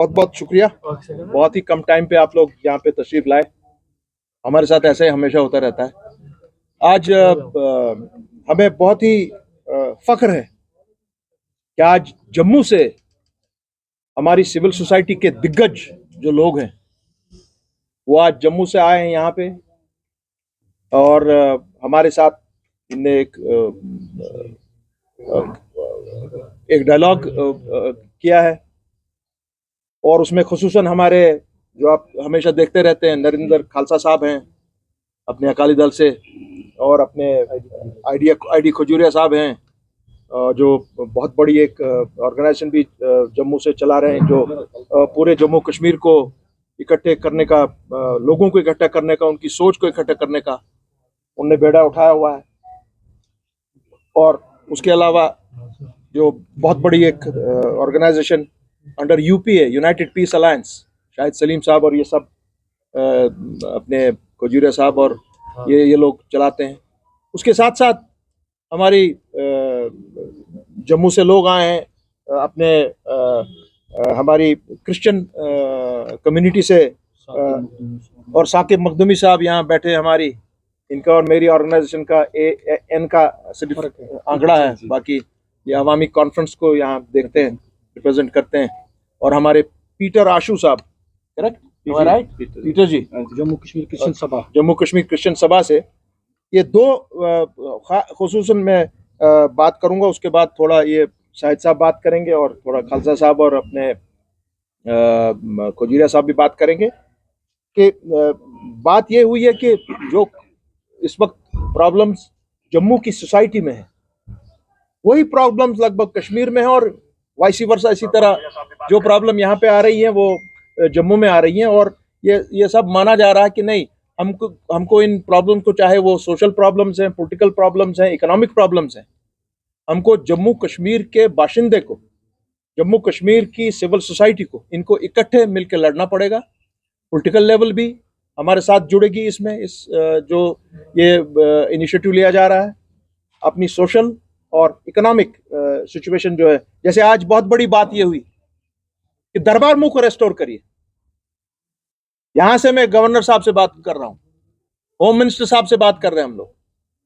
बहुत बहुत शुक्रिया। बहुत ही कम टाइम पे आप लोग यहाँ पे तशरीफ लाए। हमारे साथ ऐसे हमेशा होता रहता है। आज हमें बहुत ही फख्र है कि आज जम्मू से हमारी सिविल सोसाइटी के दिग्गज जो लोग हैं वो आज जम्मू से आए हैं यहाँ पे और हमारे साथ इनने एक डायलॉग किया है और उसमें खुसूसन हमारे जो आप हमेशा देखते रहते हैं नरेंद्र खालसा साहब हैं अपने अकाली दल से, और अपने आईडी खजूरिया साहब हैं जो बहुत बड़ी एक ऑर्गेनाइजेशन भी जम्मू से चला रहे हैं, जो पूरे जम्मू कश्मीर को इकट्ठे करने का, लोगों को इकट्ठा करने का, उनकी सोच को इकट्ठा करने का उनने बेड़ा उठाया हुआ है। और उसके अलावा जो बहुत बड़ी एक organisation under UPA, united peace alliance, Shahid Salim साहब और ये सब अपने खजूरिया साहब और ये लोग चलाते हैं। उसके साथ साथ हमारी जम्मू से लोग आए हैं अपने हमारी क्रिश्चियन कम्युनिटी से, और साकिब मखदूमी साहब यहाँ बैठे हमारी, इनका और मेरी ऑर्गेनाइजेशन का एन का सिर्फ आंकड़ा है, बाकी ये अवामी कॉन्फ्रेंस को यहाँ देखते हैं, रिप्रेजेंट करते हैं। और हमारे पीटर आशू साहब, करेक्ट राइट पीटर जी, जम्मू कश्मीर क्रिश्चियन सभा से, ये दो खुसूसन मैं बात करूंगा। उसके बाद थोड़ा ये शाहिद साहब बात करेंगे और थोड़ा खालसा साहब और अपने खजूरिया साहब भी बात करेंगे। कि बात ये हुई है कि जो इस वक्त प्रॉब्लम्स जम्मू की सोसाइटी में है वही प्रॉब्लम्स लगभग कश्मीर में है, और वाइस वर्सा इसी तरह जो प्रॉब्लम यहाँ पे आ रही है वो जम्मू में आ रही हैं। और ये सब माना जा रहा है कि नहीं, हमको इन प्रॉब्लम को, चाहे वो सोशल प्रॉब्लम्स हैं, पॉलिटिकल प्रॉब्लम्स हैं, इकोनॉमिक प्रॉब्लम्स हैं, हमको जम्मू कश्मीर के बाशिंदे को, जम्मू कश्मीर की सिविल सोसाइटी को, इनको इकट्ठे मिलकर लड़ना पड़ेगा। पॉलिटिकल लेवल भी हमारे साथ जुड़ेगी इसमें, इस जो ये इनिशिएटिव लिया जा रहा है। अपनी सोशल और इकोनॉमिक सिचुएशन जो है, जैसे आज बहुत बड़ी बात ये हुई कि दरबार मुंह को रेस्टोर करिए। यहां से मैं गवर्नर साहब से बात कर रहा हूं, होम मिनिस्टर साहब से बात कर रहे हैं, हम लोग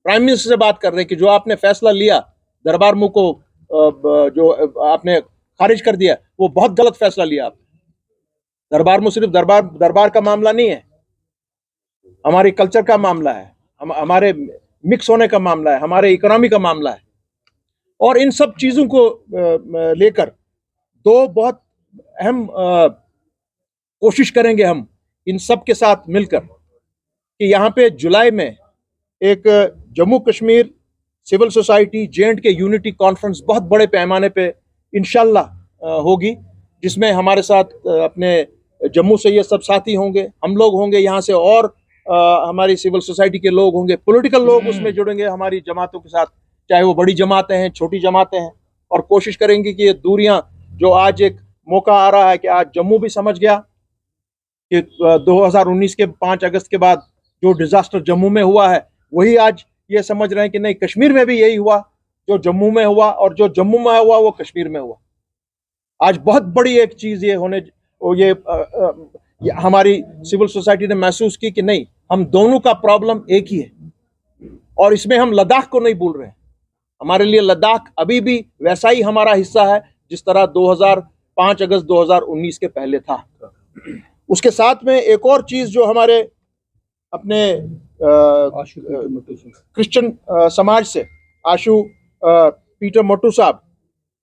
प्राइम मिनिस्टर से बात कर रहे हैं कि जो आपने फैसला लिया दरबार मुंह को जो आपने खारिज कर दिया, वो बहुत गलत फैसला लिया आपने। दरबार मुंह सिर्फ दरबार का मामला नहीं है, हमारे कल्चर का मामला है, हमारे मिक्स होने का मामला है, हमारे इकोनॉमी का मामला है। और इन सब चीजों को लेकर दो बहुत अहम कोशिश करेंगे हम इन सब के साथ मिलकर कि यहाँ पे जुलाई में एक Jammu Kashmir civil society J&K unity conference बहुत बड़े पैमाने पे इंशाल्लाह होगी, जिसमें हमारे साथ अपने जम्मू से ये सब साथी होंगे, हम लोग होंगे यहाँ से, और हमारी सिविल सोसाइटी के लोग होंगे, पॉलिटिकल लोग उसमें जुड़ेंगे हमारी जमातों के साथ, चाहे वो बड़ी जमातें हैं, छोटी जमातें हैं। और कोशिश करेंगे कि ये दूरियां, जो आज एक मौका आ रहा है कि आज जम्मू भी समझ गया कि 2019 के 5 अगस्त के बाद जो डिजास्टर जम्मू में हुआ है, वही आज ये समझ रहे हैं कि नहीं, कश्मीर में भी यही हुआ जो जम्मू में हुआ, और जो जम्मू में हुआ वो कश्मीर में हुआ। आज बहुत बड़ी एक चीज ये होने, ये हमारी सिविल सोसाइटी ने महसूस की कि नहीं, हम दोनों का प्रॉब्लम एक ही है, और इसमें हम लद्दाख को नहीं भूल रहे हैं। हमारे लिए लद्दाख अभी भी वैसा ही हमारा हिस्सा है जिस तरह 5 अगस्त 2019 के पहले था। उसके साथ में एक और चीज जो हमारे अपने क्रिश्चियन समाज से आशु पीटर मोटू साहब,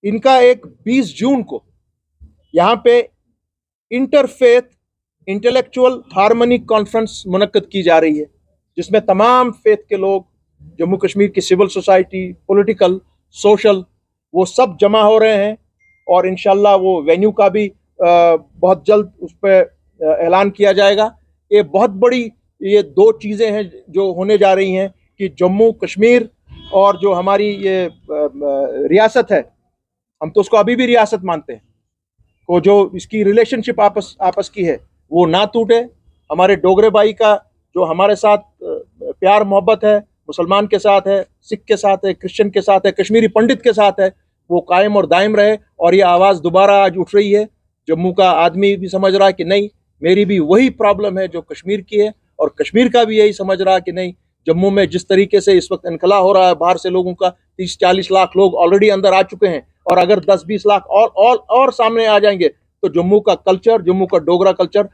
इनका एक 20 जून को यहाँ पे इंटरफेथ इंटेलेक्चुअल हार्मनी कॉन्फ्रेंस मुनक्कद की जा रही है, जिसमें तमाम फेथ के लोग, जम्मू कश्मीर की सिविल सोसाइटी, पॉलिटिकल, सोशल, वो सब जमा हो रहे हैं। और इंशाल्लाह वो वेन्यू का भी बहुत जल्द उस पर ऐलान किया जाएगा। ये बहुत बड़ी, ये दो चीज़ें हैं जो होने जा रही हैं कि जम्मू कश्मीर और जो हमारी ये रियासत है, हम तो उसको अभी भी रियासत मानते हैं, वो जो इसकी रिलेशनशिप आपस की है वो ना टूटे। हमारे डोगरे भाई का जो हमारे साथ प्यार मोहब्बत है, मुसलमान के साथ है, सिख के साथ है, क्रिश्चियन के साथ है, कश्मीरी पंडित के साथ है, वो कायम और दायम रहे। और ये आवाज़ दोबारा आज उठ रही है जम्मू का आदमी भी समझ रहा है कि नहीं, मेरी भी वही प्रॉब्लम है जो कश्मीर की है, और कश्मीर का भी यही समझ रहा है कि नहीं, जम्मू में जिस तरीके से इस वक्त इनखला हो रहा है बाहर से लोगों का, 30-40 लाख लोग ऑलरेडी अंदर आ चुके हैं, और अगर 10-20 लाख और सामने आ जाएंगे तो जम्मू का कल्चर, जम्मू का डोगरा कल्चर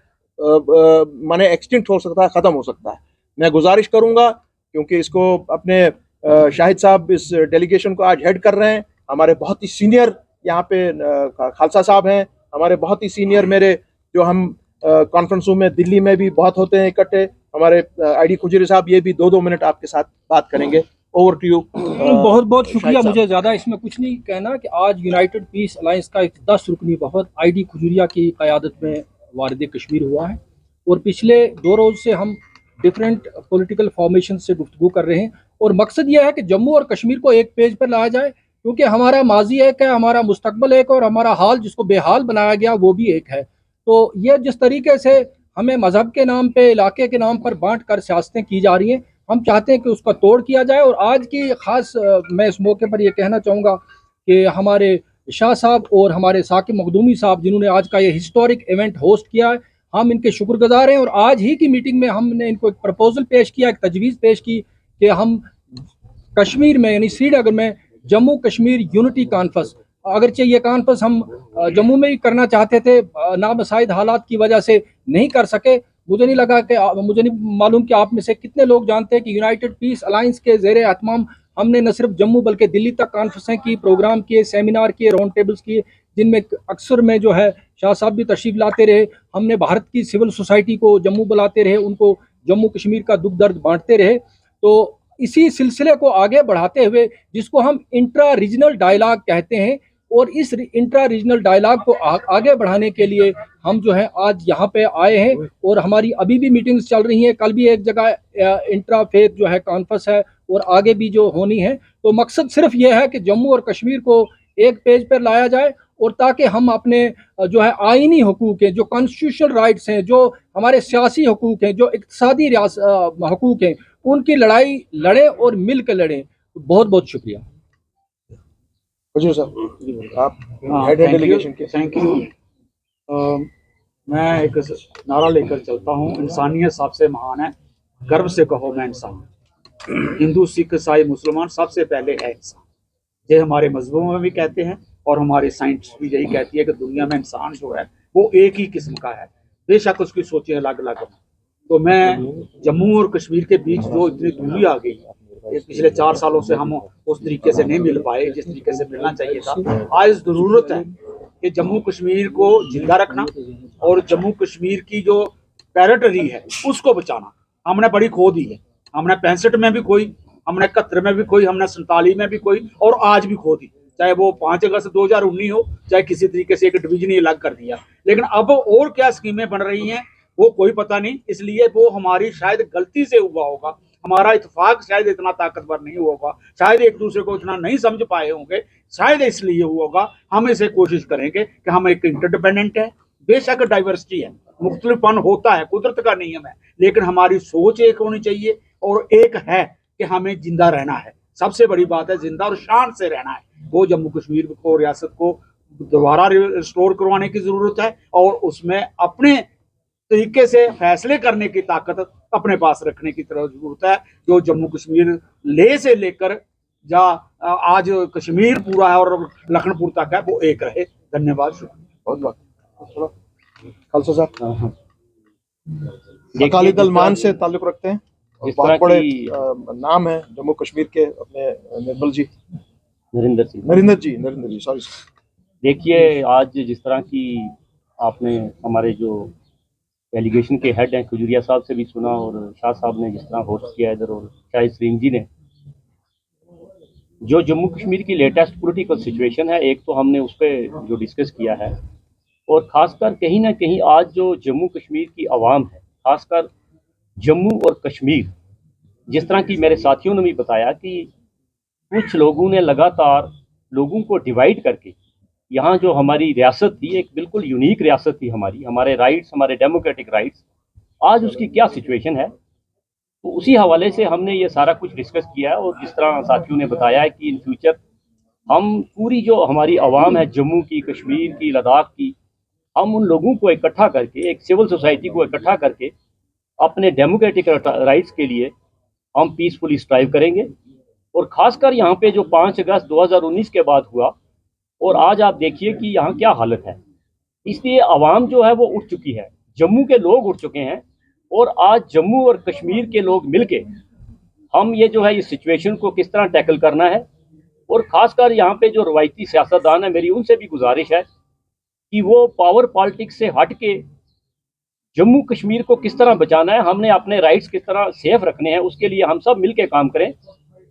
माने एक्सटिंक्ट हो सकता है, खत्म हो सकता है। मैं गुजारिश करूंगा, क्योंकि इसको अपने शाहिद साहब इस डेलीगेशन को आज हेड कर रहे हैं, हमारे बहुत ही सीनियर यहाँ पे खालसा साहब हैं, हमारे बहुत ही सीनियर, मेरे जो हम कॉन्फ्रेंसों में दिल्ली में भी बहुत होते हैं इकट्ठे, हमारे आईडी खुजरी साहब, ये भी 2-2 मिनट आपके साथ बात करेंगे। Over to you. बहुत बहुत शुक्रिया। मुझे ज़्यादा इसमें कुछ नहीं कहना कि आज यूनाइटेड पीस अलायंस का एक 10 रुकनी वफद आईडी खुजूरिया की क़यादत में वारिद कश्मीर हुआ है, और पिछले 2 रोज़ से हम डिफरेंट पॉलिटिकल फॉर्मेशन से गुफ्तगू कर रहे हैं, और मकसद यह है कि जम्मू और कश्मीर को एक पेज पर लाया जाए, क्योंकि हमारा माजी एक है, हमारा मुस्तकबल एक, और हमारा हाल जिसको बेहाल बनाया गया वो भी एक है। तो ये जिस तरीके से हमें मज़हब के नाम पे, इलाके के नाम पर बांट कर सियासतें की जा रही हैं, हम चाहते हैं कि उसका तोड़ किया जाए। और आज की ख़ास मैं इस मौके पर यह कहना चाहूँगा कि हमारे शाह साहब और हमारे साकिब मखदूमी साहब, जिन्होंने आज का ये हिस्टोरिक इवेंट होस्ट किया है, हम इनके शुक्रगुजार हैं। और आज ही की मीटिंग में हमने इनको एक प्रपोजल पेश किया, एक तजवीज़ पेश की कि हम कश्मीर में यानी श्रीनगर में जम्मू कश्मीर यूनिटी कॉन्फ्रेंस, अगरचे ये कॉन्फ्रेंस हम जम्मू में ही करना चाहते थे, नामसाइद हालात की वजह से नहीं कर सके। मुझे नहीं मालूम कि आप में से कितने लोग जानते हैं कि यूनाइटेड पीस अलायंस के ज़ेरे एहतमाम हमने न सिर्फ जम्मू बल्कि दिल्ली तक कॉन्फ्रेंसें की, प्रोग्राम किए, सेमिनार किए, राउंड टेबल्स किए, जिनमें अक्सर में जो है शाह साहब भी तशरीफ लाते रहे। हमने भारत की सिविल सोसाइटी को जम्मू बुलाते रहे, उनको जम्मू कश्मीर का दुख दर्द बांटते रहे। तो इसी सिलसिले को आगे बढ़ाते हुए, जिसको हम इंट्रा रीजनल डायलॉग कहते हैं, और इस इंट्रा रीजनल डायलॉग को आगे बढ़ाने के लिए हम जो है आज यहाँ पे आए हैं, और हमारी अभी भी मीटिंग्स चल रही हैं। कल भी एक जगह इंट्रा फेथ जो है कॉन्फ्रेंस है, और आगे भी जो होनी है। तो मकसद सिर्फ यह है कि जम्मू और कश्मीर को एक पेज पर लाया जाए, और ताकि हम अपने जो है आईनी हकूक़ हैं, जो कॉन्स्टिट्यूशनल राइट्स हैं, जो हमारे सियासी हकूक़ हैं, जो इक़्तिसादी हकूक़ हैं, उनकी लड़ाई लड़ें और मिल कर लड़ें। बहुत बहुत शुक्रिया। सर आप हेड है डेलीगेशन के। Thank you. मैं एक नारा लेकर चलता हूँ, इंसानियत सबसे महान है, गर्व से कहो मैं इंसान। हिंदू, सिख, ईसाई, मुसलमान सबसे पहले है इंसान। ये हमारे मजहबों में भी कहते हैं, और हमारी साइंस भी यही कहती है कि दुनिया में इंसान जो है वो एक ही किस्म का है, बेशक उसकी सोचें अलग अलग हैं। तो मैं जम्मू और कश्मीर के बीच जो इतनी दूरी आ गई, पिछले 4 सालों से हम उस तरीके से नहीं मिल पाए जिस तरीके से मिलना चाहिए था। आज जरूरत है कि जम्मू कश्मीर को जिंदा रखना, और जम्मू कश्मीर की जो टेरिटरी है उसको बचाना। हमने बड़ी खो दी है, हमने 65 में भी खोई, हमने 71 में भी खोई, हमने 47 में भी खोई, और आज भी खो दी। चाहे वो 5 अगस्त 2019 हो, चाहे किसी तरीके से एक डिवीजन ही अलग कर दिया। लेकिन अब और क्या स्कीमें बन रही हैं वो कोई पता नहीं। इसलिए वो हमारी शायद गलती से हुआ होगा, हमारा इत्तेफाक शायद इतना ताकतवर नहीं होगा, शायद एक दूसरे को इतना नहीं समझ पाए होंगे, शायद इसलिए हुआ होगा। हम इसे कोशिश करेंगे कि हम एक इंटरडिपेंडेंट है, बेशक डाइवर्सिटी है, मुख्तलिफपन होता है, कुदरत का नियम है, लेकिन हमारी सोच एक होनी चाहिए, और एक है कि हमें जिंदा रहना है। सबसे बड़ी बात है जिंदा और शान से रहना है। वो जम्मू कश्मीर को, रियासत को दोबारा रिस्टोर करवाने की जरूरत है, और उसमें अपने तरीके से फैसले करने की ताकत अपने पास रखने की तरह जरूरत है। जो जम्मू कश्मीर ले से लेकर जा आज कश्मीर पूरा है और लखनपुर तक है, वो एक रहे। धन्यवाद, शुक्रिया। बहुत खालसा साहब अकाली दल मान से ताल्लुक रखते हैं, और बहुत बड़े नाम है जम्मू कश्मीर के, अपने निर्मल जी, नरेंद्र जी सॉरी। देखिए, आज जिस तरह की आपने हमारे जो डेलीगेशन के हेड हैं खुजूरिया साहब से भी सुना, और शाह साहब ने जिस तरह होस्ट किया इधर, और शाहिद सलीम जी ने, जो जम्मू कश्मीर की लेटेस्ट पॉलिटिकल सिचुएशन है, एक तो हमने उस पर जो डिस्कस किया है, और ख़ासकर कहीं ना कहीं आज जो जम्मू कश्मीर की आवाम है, ख़ासकर जम्मू और कश्मीर, जिस तरह की मेरे साथियों ने भी बताया कि कुछ लोगों ने लगातार लोगों को डिवाइड करके, यहाँ जो हमारी रियासत थी, एक बिल्कुल यूनिक रियासत थी हमारी, हमारे राइट्स, हमारे डेमोक्रेटिक राइट्स, आज उसकी क्या सिचुएशन है, तो उसी हवाले से हमने ये सारा कुछ डिस्कस किया है। और जिस तरह साथियों ने बताया है कि इन फ्यूचर हम पूरी जो हमारी आवाम है जम्मू की, कश्मीर की, लद्दाख की, हम उन लोगों को इकट्ठा करके, एक सिविल सोसाइटी को इकट्ठा करके अपने डेमोक्रेटिक राइट्स के लिए हम पीसफुली स्ट्राइव करेंगे। और ख़ासकर यहाँ पे जो 5 अगस्त 2019 के बाद हुआ और आज आप देखिए कि यहाँ क्या हालत है, इसलिए आवाम जो है वो उठ चुकी है, जम्मू के लोग उठ चुके हैं। और आज जम्मू और कश्मीर के लोग मिलके हम ये जो है इस सिचुएशन को किस तरह टैकल करना है। और ख़ासकर यहाँ पे जो रवायती सियासतदान है, मेरी उनसे भी गुजारिश है कि वो पावर पॉलिटिक्स से हट के जम्मू कश्मीर को किस तरह बचाना है, हमने अपने राइट्स किस तरह सेफ रखने हैं, उसके लिए हम सब मिल के काम करें।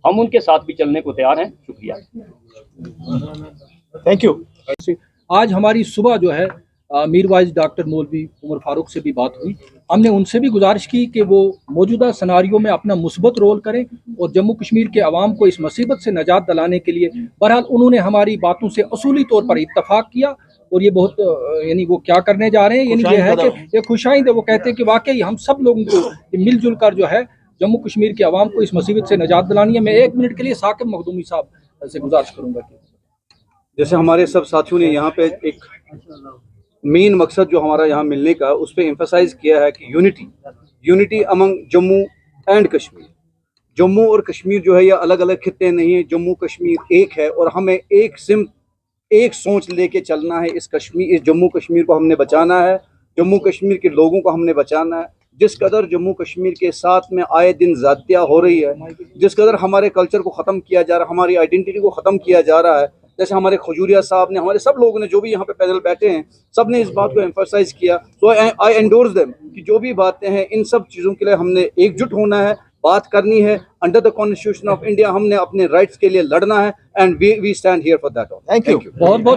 हम उनके साथ भी चलने को तैयार हैं। शुक्रिया। Thank you. आज हमारी सुबह जो है मीरवाइज डॉक्टर मौलवी उमर फारूक से भी बात हुई। हमने उनसे भी गुजारिश की कि वो मौजूदा सिनारियों में अपना मुस्बत रोल करें और जम्मू कश्मीर के अवाम को इस मुसीबत से निजात दिलाने के लिए, बहरहाल उन्होंने हमारी बातों से असूली तौर पर इत्तफाक किया। और ये बहुत यानी वो क्या करने जा रहे हैं, यानी ये है कि ये खुशाइंद है। वो कहते हैं कि वाकई हम सब लोगों को मिलजुल कर जो है जम्मू कश्मीर के अवाम को इस मुसीबत से निजात दिलानी है। मैं 1 मिनट के लिए साकिब मखदूमी साहब से गुजारिश करूँगा कि जैसे हमारे सब साथियों ने यहाँ पे एक मेन मकसद जो हमारा यहाँ मिलने का, उस पर एम्फसाइज किया है कि unity among Jammu and Kashmir. Jammu और कश्मीर जो है ये अलग अलग खित्ते नहीं है, जम्मू कश्मीर एक है और हमें एक सोच लेके चलना है। इस जम्मू कश्मीर को हमने बचाना है, जम्मू कश्मीर के लोगों को हमने बचाना है। जिस कदर जम्मू कश्मीर के साथ में आए दिन ज़्यादतियाँ हो रही है, जिस कदर हमारे कल्चर को ख़त्म किया जा रहा है, हमारी आइडेंटिटी को ख़त्म किया जा रहा है, जैसे हमारे खजूरिया साहब ने, हमारे सब लोगों ने जो भी यहाँ पे पैनल बैठे हैं, सब ने इस बात को एम्फसाइज किया। सो आई एंडोर्स देम कि जो भी बातें हैं, इन सब चीज़ों के लिए हमने एकजुट होना है, बात करनी है। Under the constitution of India हमने अपने राइट्स के लिए लड़ना है and we stand here for that. Thank you. बहुत बहुत